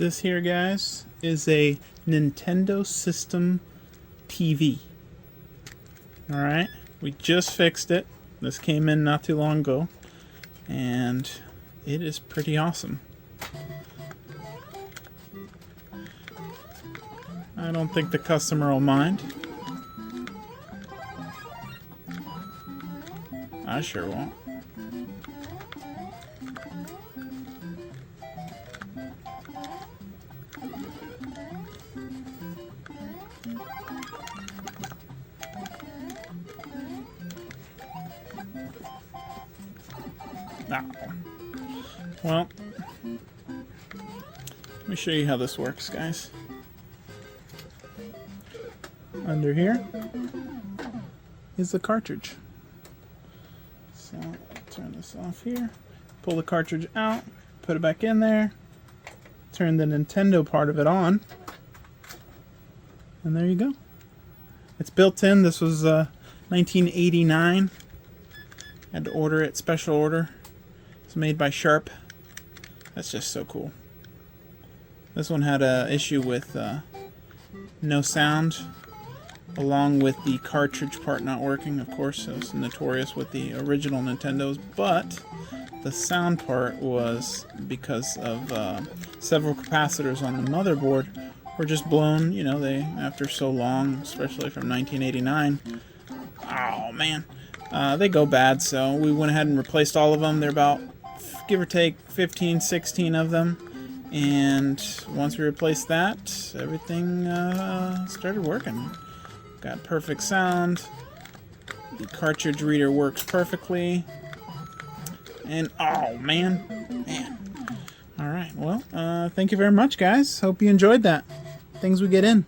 This here, guys, is a Nintendo System TV. Alright, we just fixed it. This came in not too long ago, and it is pretty awesome. I don't think the customer will mind. I sure won't. No. Well, let me show you how this works, guys. Under here is the cartridge. So, turn this off here. Pull the cartridge out, put it back in there, turn the Nintendo part of it on, and there you go. It's built in. This was 1989. Had to order it, special order. It's made by Sharp. That's just so cool. This one had an issue with no sound, along with the cartridge part not working. Of course, it was notorious with the original Nintendos, but the sound part was because of several capacitors on the motherboard were just blown. You know, they, after so long, especially from 1989, oh man, they go bad. So we went ahead and replaced all of them. They're about, give or take, 15, 16 of them. And once we replaced that, everything started working. Got perfect sound. The cartridge reader works perfectly. And oh man. Alright, well, thank you very much, guys. Hope you enjoyed that. Things we get in.